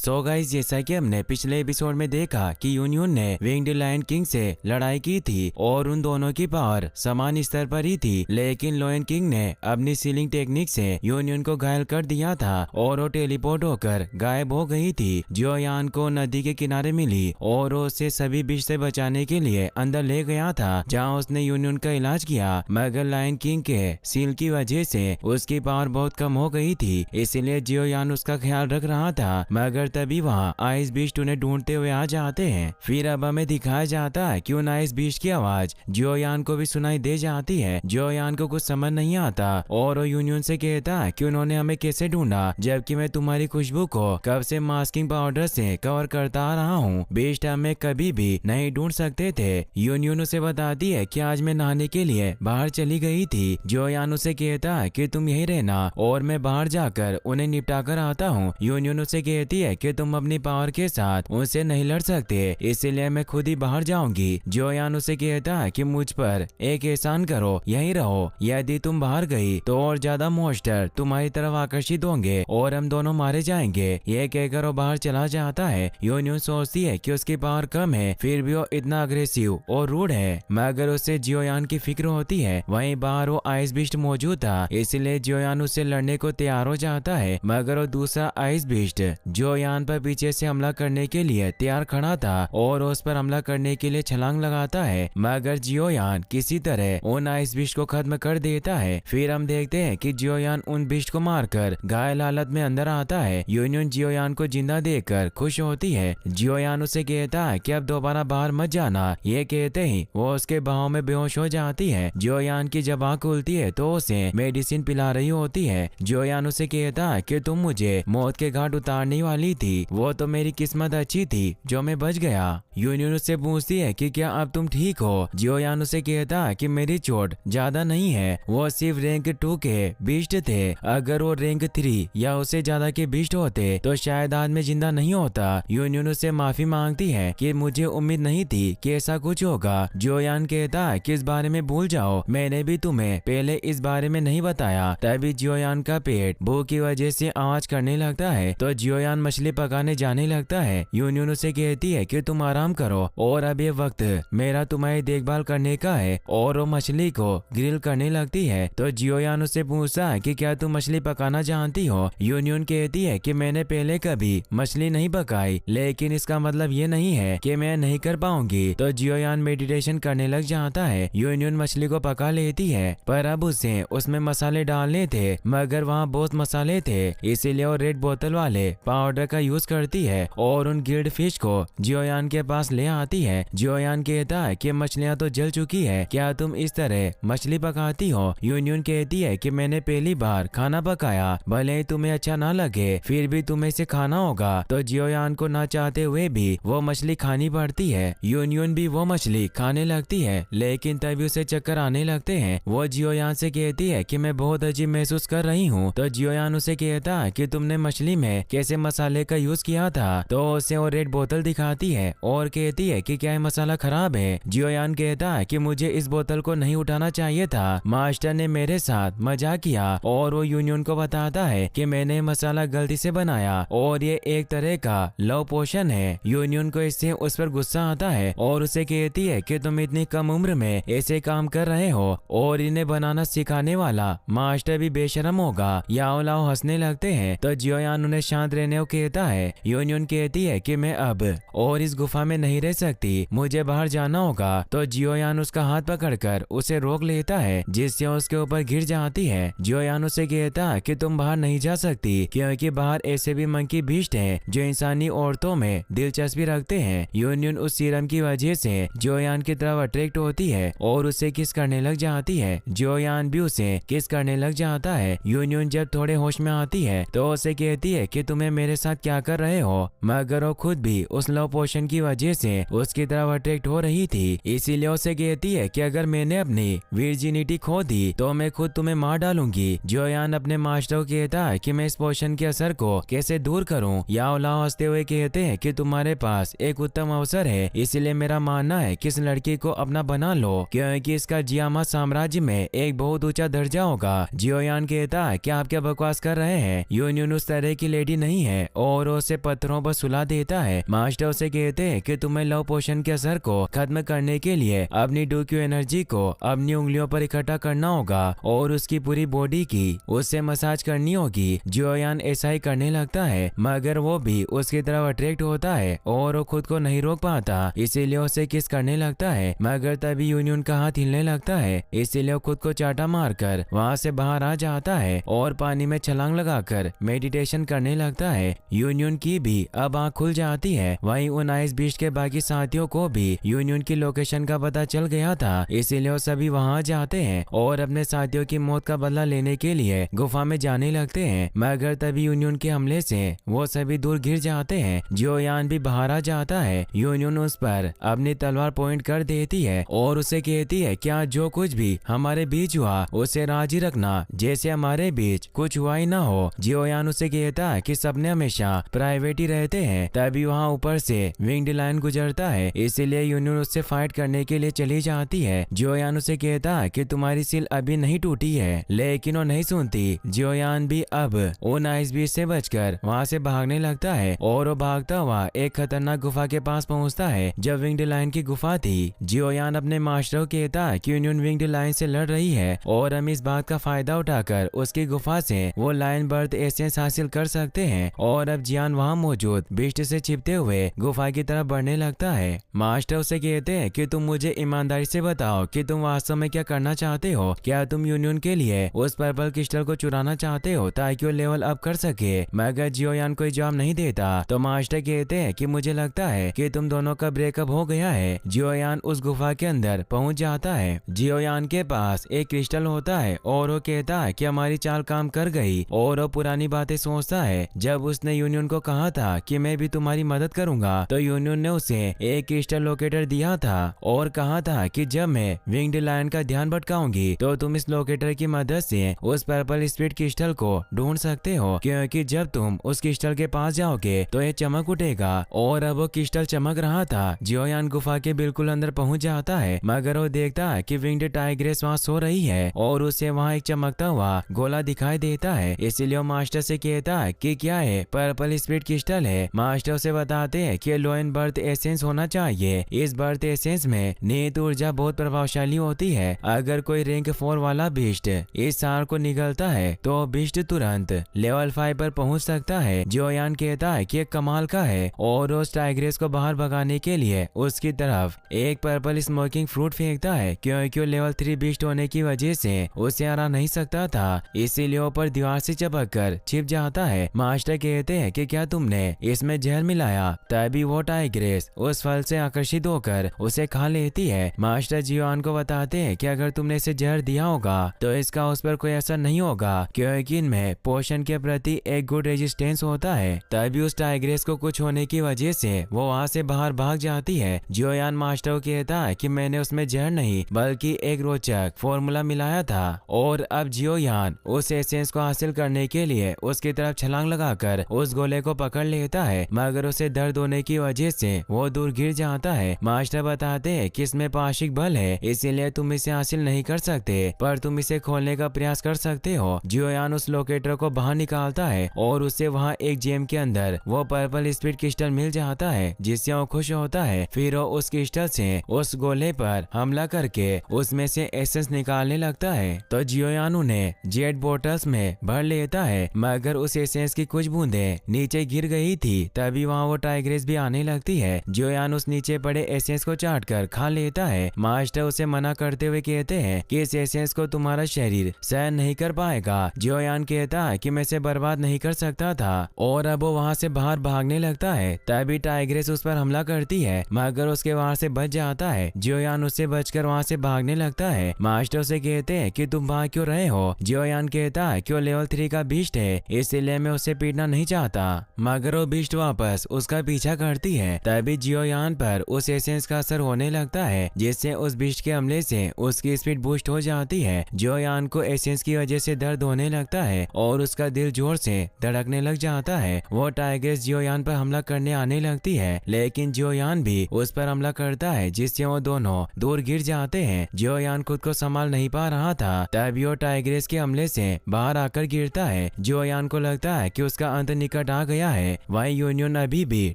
So guys, जैसा कि हमने पिछले एपिसोड में देखा कि यूनियन ने विंग्ड लायन किंग से लड़ाई की थी और उन दोनों की पावर समान स्तर पर ही थी, लेकिन लायन किंग ने अपनी सीलिंग टेक्निक से यूनियन को घायल कर दिया था और वो टेलीपोर्ट होकर गायब हो गई थी। जियोयान को नदी के किनारे मिली और उसे सभी विष से बचाने के लिए अंदर ले गया था, जहाँ उसने यूनियन का इलाज किया। मगर लायन किंग के सील की वजह से उसकी पावर बहुत कम हो गई थी, इसीलिए जियोयान उसका ख्याल रख रहा था। मगर तभी वहाँ आइस बीस्ट उन्हें ढूंढते हुए आ जाते हैं। फिर अब हमें दिखाया जाता है कि उन आइस बीस्ट की आवाज जियोयान को भी सुनाई दे जाती है। जियोयान को कुछ समझ नहीं आता और वो यूनियन से कहता है कि उन्होंने हमें कैसे ढूंढा, जबकि मैं तुम्हारी खुशबू को कब से मास्किंग पाउडर से कवर करता आ रहा हूँ। बीस्ट हमें कभी भी नहीं ढूंढ सकते थे। यूनियन उसे बताती है कि आज मैं नहाने के लिए बाहर चली गई थी। जियोयान उसे कहता है कि तुम यही रहना और मैं बाहर जाकर उन्हें निपटा कर आता हूँ। यूनियन उसे कहती है कि तुम अपनी पावर के साथ उनसे नहीं लड़ सकते, इसीलिए मैं खुद ही बाहर जाऊंगी। जियोयान उसे कहता है कि मुझ पर एक एहसान करो, यहीं रहो। यदि तुम बाहर गई तो और ज्यादा मॉन्स्टर तुम्हारी तरफ आकर्षित होंगे और हम दोनों मारे जाएंगे। यह कहकर वो बाहर चला जाता है। यूनियन सोचती है कि उसकी पावर कम है, फिर भी वो इतना अग्रेसिव और रूड है, मगर उसे जियोयान की फिक्र होती है। वहीं बाहर वो आइस बीस्ट मौजूद था, इसलिए जियोयान उससे लड़ने को तैयार हो जाता है। मगर वो दूसरा आइस बीस्ट जियोयान पर पीछे से हमला करने के लिए तैयार खड़ा था और उस पर हमला करने के लिए छलांग लगाता है, मगर जियोयान किसी तरह उन आइस बीस्ट को खत्म कर देता है। फिर हम देखते हैं कि जियोयान उन बीस्ट को मारकर घायल हालत में अंदर आता है। यूनियन जियोयान को जिंदा देखकर खुश होती है। जियोयान उसे कहता है कि अब दोबारा बाहर मत जाना। ये कहते ही वो उसके बाहों में बेहोश हो जाती है। जियोयान की जब आंख खुलती है तो उसे मेडिसिन पिला रही होती है। जियोयान उसे कहता है कि तुम मुझे मौत के घाट उतारने वाली थी, वो तो मेरी किस्मत अच्छी थी जो मैं बच गया। यूनियन उससे पूछती है कि क्या अब तुम ठीक हो। जियोयान उसे कहता है कि मेरी चोट ज्यादा नहीं है, वो सिर्फ रैंक 2 के बीस्ट थे। अगर वो रैंक 3 या उससे ज्यादा के बीस्ट होते तो शायद आज मैं जिंदा नहीं होता। यूनियन उससे माफी मांगती है कि मुझे उम्मीद नहीं थी कि ऐसा कुछ होगा। जियोयान कहता है कि इस बारे में भूल जाओ, मैंने भी तुम्हें पहले इस बारे में नहीं बताया। तभी जियोयान का पेट भूख की वजह से आवाज करने लगता है तो जियोयान मछली पकाने जाने लगता है। यूनियन उसे कहती है कि तुम आराम करो और अब ये वक्त मेरा तुम्हारी देखभाल करने का है, और वो मछली को ग्रिल करने लगती है। तो जियोयान उससे पूछता है कि क्या तुम मछली पकाना जानती हो। यूनियन कहती है कि मैंने पहले कभी मछली नहीं पकाई, लेकिन इसका मतलब ये नहीं है कि मैं नहीं कर पाऊंगी। तो जियोयान मेडिटेशन करने लग जाता है। यूनियन मछली को पका लेती है, पर अब उसे उसमें मसाले डालने थे, मगर वहाँ बहुत मसाले थे, इसीलिए वो रेड बोतल वाले पाउडर का यूज करती है और उन गिल्ड फिश को जियोयान के पास ले आती है। जियोयान कहता है कि मछलियाँ तो जल चुकी है, क्या तुम इस तरह मछली पकाती हो। यूनियन कहती है कि मैंने पहली बार खाना पकाया, भले ही तुम्हें अच्छा ना लगे, फिर भी तुम्हें इसे खाना होगा। तो जियोयान को ना चाहते हुए भी वो मछली खानी पड़ती है। यूनियन भी वो मछली खाने लगती है, लेकिन तभी उसे चक्कर आने लगते हैं। वो जियोयान से कहती है कि मैं बहुत अजीब महसूस कर रही हूँ। तो जियोयान उसे कहता है कि तुमने मछली में कैसे मसाले का यूज किया था। तो उसे वो रेड बोतल दिखाती है और कहती है कि क्या ये मसाला खराब है। जियोयान कहता है कि मुझे इस बोतल को नहीं उठाना चाहिए था, मास्टर ने मेरे साथ मजाक किया। और वो यूनियन को बताता है कि मैंने मसाला गलती से बनाया और ये एक तरह का लव पोशन है। यूनियन को इससे उस पर गुस्सा आता है और उसे कहती है कि तुम इतनी कम उम्र में ऐसे काम कर रहे हो और इन्हें बनाना सिखाने वाला मास्टर भी बेशरम होगा। याओ लाओ हंसने लगते हैं। तो जियोयान उन्हें शांत रहने को कहता है। यूनियन कहती है कि मैं अब और इस गुफा में नहीं रह सकती, मुझे बाहर जाना होगा। तो जियोयान उसका हाथ पकड़कर उसे रोक लेता है, जिससे उसके ऊपर गिर जाती है। जियोयान उसे कहता है कि तुम बाहर नहीं जा सकती, क्योंकि बाहर ऐसे भी मंकी बीस्ट हैं जो इंसानी औरतों में दिलचस्पी रखते हैं। यूनियन उस सीरम की वजह से जियोयान की तरफ अट्रैक्ट होती है और उसे किस करने लग जाती है। जियोयान भी उसे किस करने लग जाता है। यूनियन जब थोड़े होश में आती है तो उसे कहती है कि तुम्हें मेरे साथ क्या कर रहे हो, मगर वो खुद भी उस लव पोशन की वजह वजह से उसकी तरफ अट्रैक्ट हो रही थी। इसीलिए उसे कहती है कि अगर मैंने अपनी वर्जिनिटी खो दी तो मैं खुद तुम्हें मार डालूंगी। जियोयान अपने मास्टर को कहता है कि मैं इस पोशन के असर को कैसे दूर करूं। याओ लाओ हंसते हुए कहते हैं कि तुम्हारे पास एक उत्तम अवसर है, इसलिए मेरा मानना है कि इस लड़की को अपना बना लो क्योंकि इसका जियामा साम्राज्य में एक बहुत ऊंचा दर्जा होगा। जियोयान कहता है कि आप क्या बकवास कर रहे हैं, यूनियन उस तरह की लेडी नहीं है और उसे पत्थरों पर सुला देता है। मास्टर उसे कहते हैं कि तुम्हें लव पोशन के असर को खत्म करने के लिए अपनी डूक्यू एनर्जी को अपनी उंगलियों पर इकट्ठा करना होगा और उसकी पूरी बॉडी की उससे मसाज करनी होगी। जियोयान ऐसा ही करने लगता है मगर वो भी उसकी तरफ अट्रैक्ट होता है और वो खुद को नहीं रोक पाता, इसीलिए उसे किस करने लगता है। मगर तभी यूनियन का हाथ हिलने लगता है, इसीलिए वो खुद को चाटा मारकर वहाँ से बाहर आ जाता है और पानी में छलांग लगाकर मेडिटेशन करने लगता है। यूनियन की भी अब आँख खुल जाती है। वहीं उन आइस बीस्ट के बाकी साथियों को भी यूनियन की लोकेशन का पता चल गया था, इसीलिए वो सभी वहाँ जाते हैं और अपने साथियों की मौत का बदला लेने के लिए गुफा में जाने लगते हैं। मगर तभी यूनियन के हमले से वो सभी दूर गिर जाते हैं। जियोयान भी बाहर आ जाता है। यूनियन उस पर अपनी तलवार पॉइंट कर देती है और उसे कहती है क्या जो कुछ भी हमारे बीच हुआ उसे राजी रखना जैसे हमारे बीच कुछ हुआ ही ना हो। जियोयान उसे कहता है कि सबने हमेशा प्राइवेट ही रहते हैं। तभी वहाँ ऊपर से विंग्ड लायन गुजरता है, इसीलिए यूनियन उससे फाइट करने के लिए चली जाती है। जियोयान उसे कहता है कि तुम्हारी सील अभी नहीं टूटी है, लेकिन वो नहीं सुनती। जियोयान भी अब उन आइस बीच से बचकर वहाँ से भागने लगता है और वो भागता हुआ एक खतरनाक गुफा के पास पहुँचता है जो विंग्ड लायन की गुफा थी। जियोयान अपने मास्टर को कहता है कि यूनियन विंग्ड लायन से लड़ रही है और हम इस बात का फायदा उठाकर उसकी गुफा से वो लायन बर्थ एसेंस हासिल कर सकते हैं। और अब जियान वहाँ मौजूद बिस्ट से छिपते हुए गुफा की तरफ बढ़ने लगता है। मास्टर उसे कहते हैं कि तुम मुझे ईमानदारी से बताओ कि तुम वास्तव में क्या करना चाहते हो। क्या तुम यूनियन के लिए उस पर्पल क्रिस्टल को चुराना चाहते हो ताकि वो लेवल अप कर सके। मगर जियोयान कोई जवाब नहीं देता तो मास्टर कहते हैं कि मुझे लगता है कि तुम दोनों का ब्रेकअप हो गया है। जियोयान उस गुफा के अंदर पहुंच जाता है। जियोयान के पास एक क्रिस्टल होता है और वो कहता है कि हमारी चाल काम कर गई और वो पुरानी बातें सोचता है। जब उसने यूनियन को कहा था कि मैं भी तुम्हारी मदद करूंगा तो यूनियन ने उसे एक क्रिस्टल लोकेटर दिया था और कहा था कि जब मैं विंग्ड लायन का ध्यान भटकाऊंगी तो तुम इस लोकेटर की मदद से उस पर्पल स्पीड क्रिस्टल को ढूंढ सकते हो क्योंकि जब तुम उस क्रिस्टल के पास जाओगे तो ये चमक उठेगा। और अब वो क्रिस्टल चमक रहा था। जियोयान गुफा के बिल्कुल अंदर पहुंच जाता है मगर वो देखता है कि विंग्ड टाइग्रेस वहाँ सो रही है और उसे वहाँ एक चमकता हुआ गोला दिखाई देता है। इसीलिए वो मास्टर से कहता है कि क्या है पर्पल स्पीड क्रिस्टल है। मास्टर उसे बताते हैं कि लोएन बर्थ एसेंस होना चाहिए। इस बर्थ एसेंस में नीत ऊर्जा बहुत प्रभावशाली होती है। अगर कोई रैंक 4 वाला बिस्ट इस सार को निगलता है तो बिस्ट तुरंत लेवल 5 पर पहुंच सकता है। जियोयान कहता है कि कमाल का है और उस टाइग्रेस को बाहर भगाने के लिए उसकी तरफ एक पर्पल स्मोकिंग फ्रूट फेंकता है क्योंकि वो लेवल 3 बिस्ट होने की वजह से उसे हरा नहीं सकता था, इसीलिए ऊपर दीवार से चिपक कर छिप जाता है। मास्टर कहते हैं कि क्या तुमने इसमें जहर मिलाया। तभी वो टाइग्रेस उस फल से आकर्षित होकर उसे खा लेती है। मास्टर जियोयान को बताते हैं कि अगर तुमने इसे जहर दिया होगा तो इसका उस पर कोई असर नहीं होगा क्योंकि इनमें पोषण के प्रति एक गुड रेजिस्टेंस होता है। तभी उस टाइग्रेस को कुछ होने की वजह से वो वहाँ से बाहर भाग जाती है। जियोयान मास्टर को कहता है कि मैंने उसमें जहर नहीं बल्कि एक रोचक फॉर्मूला मिलाया था और अब जियोयान उस एसेंस को हासिल करने के लिए उसकी तरफ छलांग लगाकर उस गोले को पकड़ लेता है मगर उसे दर्द होने की वजह से वो दूर गिर जाता है। मास्टर बताते हैं कि इसमें पाशिक बल है, इसीलिए तुम इसे हासिल नहीं कर सकते पर तुम इसे खोलने का प्रयास कर सकते हो। जियोयान उस लोकेटर को बाहर निकालता है और उसे वहाँ एक जेम के अंदर वो पर्पल स्पीड क्रिस्टल मिल जाता है जिससे वो खुश होता है। फिर वो उस क्रिस्टल से उस गोले पर हमला करके उसमें से एसेंस निकालने लगता है तो जियोयान उन्हें जेट बोटल्स में भर लेता है मगर उस एसेंस की कुछ बूंदें नीचे गिर गई थी। तभी वहाँ वो टाइग्रेस भी आने लगती है। जियोयान उस नीचे पड़े एसेंस को चाट कर खा लेता है। मास्टर उसे मना करते हुए कहते हैं कि इस एसेंस को तुम्हारा शरीर सहन नहीं कर पाएगा। जियोयान कहता है कि मैं इसे बर्बाद नहीं कर सकता था और अब वो वहाँ से बाहर भागने लगता है। तभी टाइग्रेस उस पर हमला करती है मगर उसके वहाँ से बच जाता है। जियोयान उससे बचकर वहाँ से भागने लगता है। मास्टर उसे कहते हैं कि तुम भाग क्यों रहे हो। जियोयान कहता है कि वो लेवल 3 का बीस्ट है, इसलिए मैं उसे पीटना नहीं चाहता। मगर वो बीस्ट वापस उसका पीछा करती है तभी जियोयान पर उस एसेंस का असर होने लगता है, जिससे उस बिस्ट के हमले से उसकी स्पीड बूस्ट हो जाती है। जियोयान को एसेंस की वजह से दर्द होने लगता है और उसका दिल जोर से धड़कने लग जाता है। वो टाइग्रेस जियोयान पर हमला करने आने लगती है, लेकिन जियोयान भी उस पर हमला करता है, जिससे वो दोनों दूर गिर जाते हैं। जियोयान खुद को संभाल नहीं पा रहा था, तभी वो टाइग्रेस के हमले से बाहर आकर गिरता है। जियोयान को लगता है कि उसका अंत निकट आ गया है। वहीं यूनियन अभी भी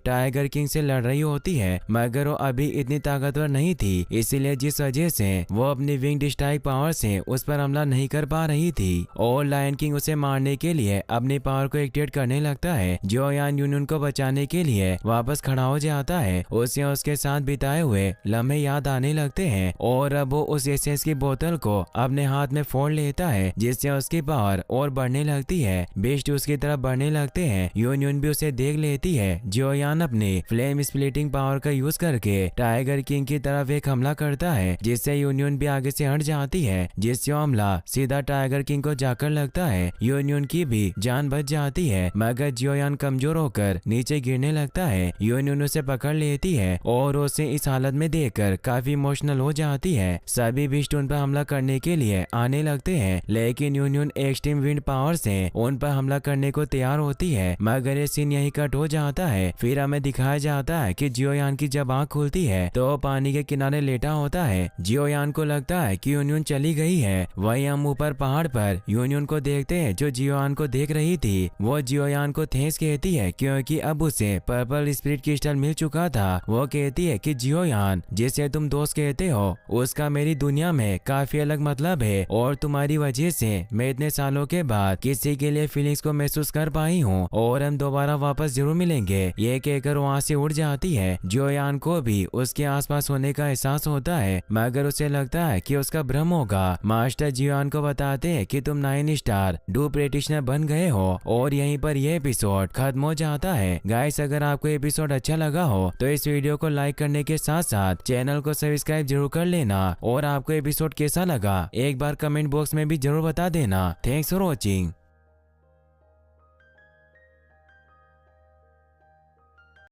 टाइगर किंग से लड़ रही होती है, मगर वो अभी इतनी ताकतवर नहीं थी, इसीलिए जिस वजह से वो अपनी विंग्ड स्ट्राइक पावर से उस पर हमला नहीं कर पा रही थी और लायन किंग उसे मारने के लिए अपनी पावर को एक्टिवेट करने लगता है। जियोयान यूनियन को बचाने के लिए वापस खड़ा हो जाता है। उसे उसके साथ बिताए हुए लम्हे याद आने लगते हैं और अब वो उस एसेंस की बोतल को अपने हाथ में फोड़ लेता है, जिससे उसकी पावर और बढ़ने लगती है। बिस्ट उसकी तरफ बढ़ने लगते हैं। यूनियन भी उसे देख लेती है। जियोयान अपनी फ्लेम स्प्लिटिंग पावर का यूज करके टाइगर किंग की तरफ एक हमला करता है, जिससे यूनियन भी आगे से हट जाती है, जिससे हमला सीधा टाइगर किंग को जाकर लगता है। यूनियन की भी जान बच जाती है, मगर जियोयान कमजोर होकर नीचे गिरने लगता है। यूनियन उसे पकड़ लेती है और उसे इस हालत में देखकर काफी इमोशनल हो जाती है। सभी बिस्ट उन पर हमला करने के लिए आने लगते हैं, लेकिन यूनियन एक्सट्रीम विंड पावर से उन पर हमला करने को तैयार होती है, मगर ये सीन यही कट हो जाता है। फिर हमें दिखाया जाता है कि जियोयान की जब आँख खुलती है तो पानी के किनारे लेटा होता है। जियोयान को लगता है कि यूनियन चली गई है। वहीं हम ऊपर पहाड़ पर यूनियन को देखते हैं, जो जियोयान को देख रही थी। वो जियोयान को थैंक्स कहती है, क्योंकि अब उसे पर्पल स्पिरिट क्रिस्टल मिल चुका था। वो कहती है कि जियोयान, जिसे तुम दोस्त कहते हो, उसका मेरी दुनिया में काफी अलग मतलब है और तुम्हारी वजह से मैं इतने सालों के बाद किसी के लिए फीलिंग्स को महसूस कर पाई हूँ और हम दोबारा वापस जरूर मिलेंगे। ये कहकर वहाँ से उड़ जाती है। जियोयान को भी उसके आसपास होने का एहसास होता है, मगर उसे लगता है कि उसका भ्रम होगा। मास्टर जियोयान को बताते हैं कि तुम 9 स्टार डू प्रैक्टिशनर बन गए हो और यहीं पर यह एपिसोड खत्म हो जाता है। गाइस, अगर आपको एपिसोड अच्छा लगा हो तो इस वीडियो को लाइक करने के साथ साथ चैनल को सब्सक्राइब जरूर कर लेना और आपको एपिसोड कैसा लगा एक बार कमेंट बॉक्स में भी जरूर बता देना। Thanks for watching.